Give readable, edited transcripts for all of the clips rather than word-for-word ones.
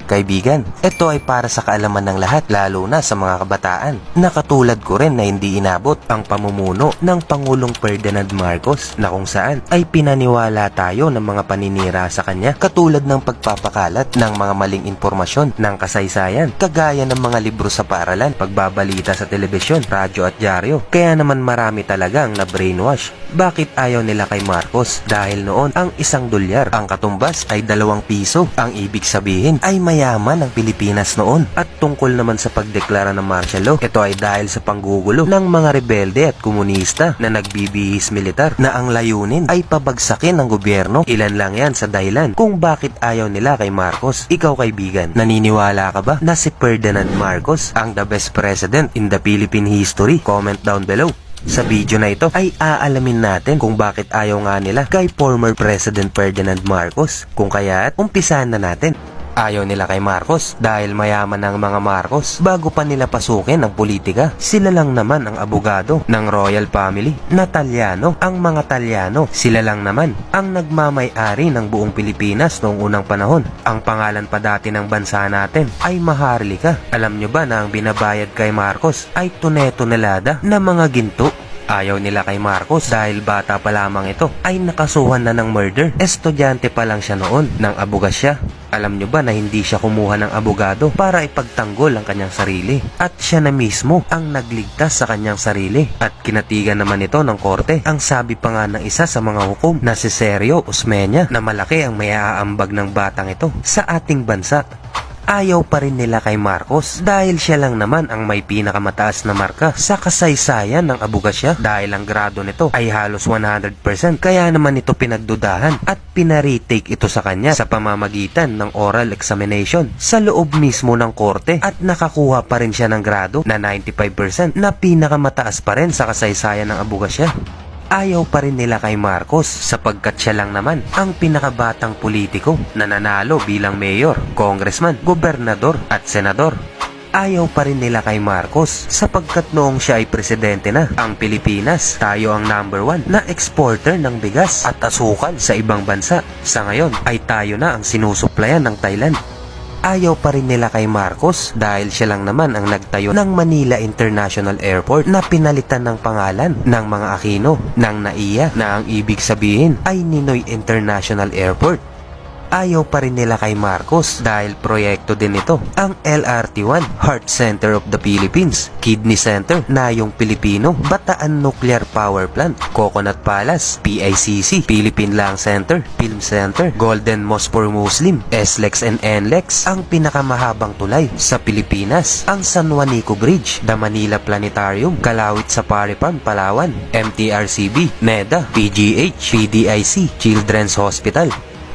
Kaibigan, ito ay para sa kaalaman ng lahat, lalo na sa mga kabataan na katulad ko rin na hindi inabot ang pamumuno ng Pangulong Ferdinand Marcos, na kung saan ay pinaniwala tayo ng mga paninira sa kanya, katulad ng pagpapakalat ng mga maling impormasyon ng kasaysayan, kagaya ng mga libro sa paaralan, pagbabalita sa telebisyon, radyo at dyaryo. Kaya naman marami talagang na brainwash. Bakit ayaw nila kay Marcos? Dahil noon ang $1 ang katumbas ay ₱2. Ang ibig sabihin ay mayaman ang Pilipinas noon. At tungkol naman sa pagdeklara ng martial law, ito ay dahil sa panggugulo ng mga rebelde at komunista na nagbibihis militar na ang layunin ay pabagsakin ng gobyerno. Ilan lang yan sa dahilan kung bakit ayaw nila kay Marcos. Ikaw kaibigan, naniniwala ka ba na si Ferdinand Marcos ang the best president in the Philippine history? Comment down below. Sa video na ito ay aalamin natin kung bakit ayaw nga nila kay former President Ferdinand Marcos. Kung kaya't umpisahan na natin. Ayaw nila kay Marcos dahil mayaman ang mga Marcos bago pa nila pasukin ang politika. Sila lang naman ang abogado ng royal family na Talyano. Ang mga Talyano, sila lang naman ang nagmamay-ari ng buong Pilipinas noong unang panahon. Ang pangalan pa dati ng bansa natin ay Maharlika. Alam nyo ba na ang binabayad kay Marcos ay tone-tonelada na mga ginto? Ayaw nila kay Marcos dahil bata pa lamang ito ay nakasuhan na ng murder. Estudyante pa lang siya noon ng abogasya. Alam nyo ba na hindi siya kumuha ng abogado para ipagtanggol ang kanyang sarili? At siya na mismo ang nagligtas sa kanyang sarili. At kinatigan naman ito ng korte. Ang sabi pa nga ng isa sa mga hukom na si Sergio Osmeña na malaki ang may aambag ng batang ito sa ating bansa. Ayaw pa rin nila kay Marcos dahil siya lang naman ang may pinakamataas na marka sa kasaysayan ng abogasya, dahil ang grado nito ay halos 100%. Kaya naman ito pinagdudahan at pinaretake ito sa kanya sa pamamagitan ng oral examination sa loob mismo ng korte, at nakakuha pa rin siya ng grado na 95% na pinakamataas pa rin sa kasaysayan ng abogasya. Ayaw pa rin nila kay Marcos sapagkat siya lang naman ang pinakabatang politiko na nanalo bilang mayor, congressman, gobernador at senador. Ayaw pa rin nila kay Marcos sapagkat noong siya ay presidente na, ang Pilipinas, tayo ang #1 na exporter ng bigas at asukal sa ibang bansa. Sa ngayon ay tayo na ang sinusuplayan ng Thailand. Ayaw pa rin nila kay Marcos dahil siya lang naman ang nagtayo ng Manila International Airport na pinalitan ng pangalan ng mga Aquino ng NAIA, na ang ibig sabihin ay Ninoy International Airport. Ayaw pa rin nila kay Marcos dahil proyekto din ito ang LRT-1, Heart Center of the Philippines, Kidney Center, Nayong Pilipino, Bataan Nuclear Power Plant, Coconut Palace, PICC, Philippine Lung Center, Film Center, Golden Mosque for Muslim, SLEX and NLEX, ang pinakamahabang tulay sa Pilipinas, ang San Juanico Bridge, The Manila Planetarium, Kalawit sa Paripan, Palawan, MTRCB, NEDA, PGH, PDIC, Children's Hospital.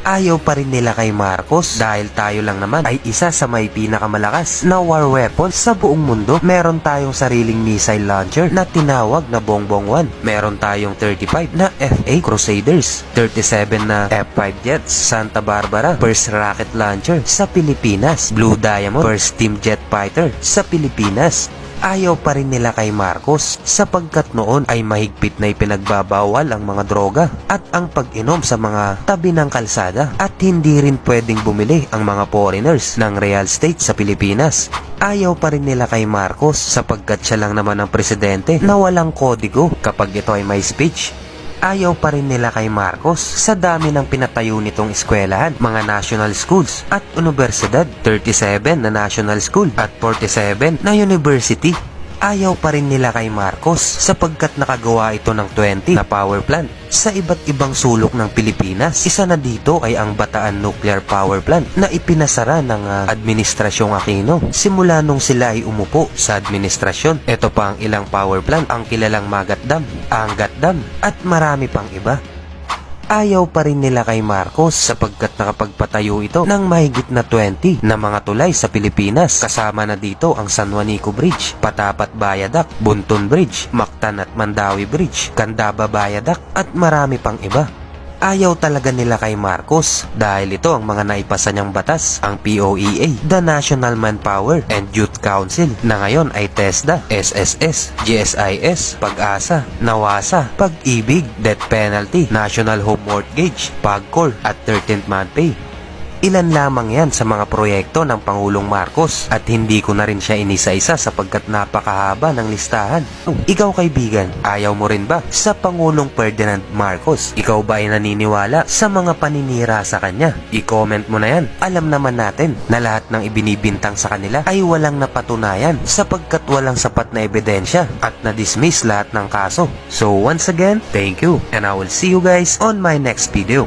Ayaw pa rin nila kay Marcos dahil tayo lang naman ay isa sa may pinakamalakas na war weapons sa buong mundo. Meron tayong sariling missile launcher na tinawag na Bongbong 1. Meron tayong 35 na FA Crusaders, 37 na F5 jets, Santa Barbara first rocket launcher sa Pilipinas, Blue Diamond first steam jet fighter sa Pilipinas. Ayaw pa rin nila kay Marcos sapagkat noon ay mahigpit na ipinagbabawal ang mga droga at ang pag-inom sa mga tabi ng kalsada, at hindi rin pwedeng bumili ang mga foreigners ng real estate sa Pilipinas. Ayaw pa rin nila kay Marcos sapagkat siya lang naman ang presidente na walang kodigo kapag ito ay may speech. Ayaw pa rin nila kay Marcos sa dami ng pinatayo nitong eskwelahan, mga national schools at universidad, 37 na national school at 47 na university. Ayaw pa rin nila kay Marcos sapagkat nakagawa ito ng 20 na power plant sa iba't ibang sulok ng Pilipinas. Isa na dito ay ang Bataan Nuclear Power Plant na ipinasara ng Administrasyong Aquino simula nung sila ay umupo sa administrasyon. Ito pa ang ilang power plant, ang kilalang Magat Dam, Angat Dam at marami pang iba. Ayaw pa rin nila kay Marcos sapagkat nakapagpatayo ito ng mahigit na 20 na mga tulay sa Pilipinas. Kasama na dito ang San Juanico Bridge, Patapat Viaduct, Buntun Bridge, Mactan at Mandawi Bridge, Candaba Viaduct at marami pang iba. Ayaw talaga nila kay Marcos dahil ito ang mga naipasa niyang batas, ang POEA, the National Manpower and Youth Council na ngayon ay TESDA, SSS, GSIS, Pag-asa, NAWASA, Pag-ibig, Death Penalty, National Home Mortgage, PAGCOR at 13th Month Pay. Ilan lamang yan sa mga proyekto ng Pangulong Marcos at hindi ko na rin siya inisa-isa sapagkat napakahaba ng listahan. Ikaw kaibigan, ayaw mo rin ba sa Pangulong Ferdinand Marcos? Ikaw ba ay naniniwala sa mga paninira sa kanya? I-comment mo na yan. Alam naman natin na lahat ng ibinibintang sa kanila ay walang napatunayan sapagkat walang sapat na ebidensya at na-dismiss lahat ng kaso. So once again, thank you and I will see you guys on my next video.